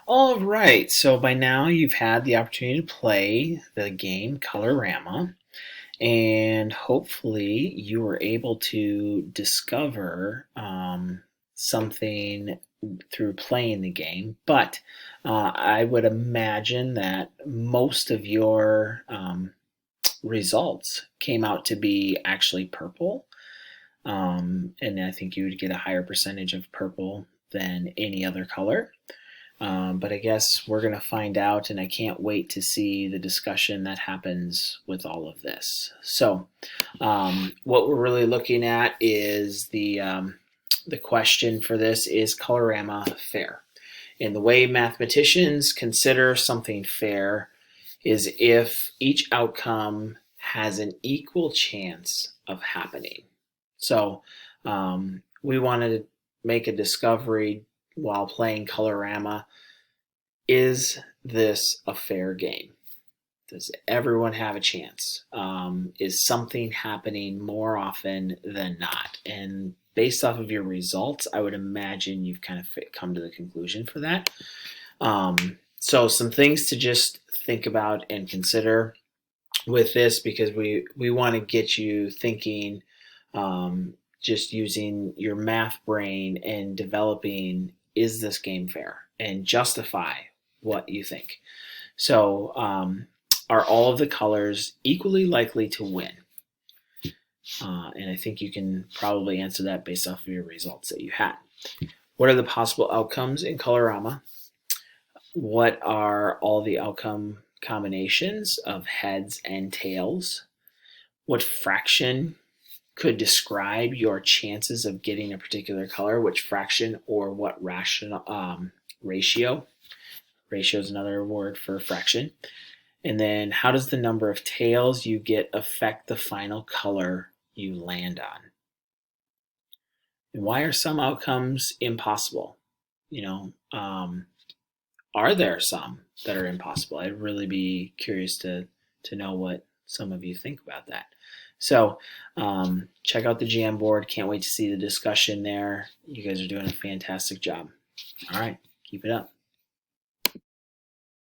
All right, so by now you've had the opportunity to play the game Color-rama, and hopefully you were able to discover something through playing the game. But I would imagine that most of your results came out to be actually purple, and I think you would get a higher percentage of purple than any other color. But I guess we're going to find out, and I can't wait to see the discussion that happens with all of this. So, what we're really looking at is the question for this is Color-rama fair? And the way mathematicians consider something fair is if each outcome has an equal chance of happening. So, we wanted to make a discovery while playing Color-rama. Is this a fair game? Does everyone have a chance? Is something happening more often than not? And based off of your results, I would imagine you've kind of come to the conclusion for that. So some things to just think about and consider with this, because we want to get you thinking, just using your math brain and developing, is this game fair, and justify what you think. So, are all of the colors equally likely to win? And I think you can probably answer that based off of your results that you had. What are the possible outcomes in Color-rama? What are all the outcome combinations of heads and tails? What fraction could describe your chances of getting a particular color? Which fraction, or what ratio? Ratio is another word for fraction. And then how does the number of tails you get affect the final color you land on? And why are some outcomes impossible? You know, are there some that are impossible? I'd really be curious to know what some of you think about that. So check out the Jamboard. Can't wait to see the discussion there. You guys are doing a fantastic job. All right, keep it up.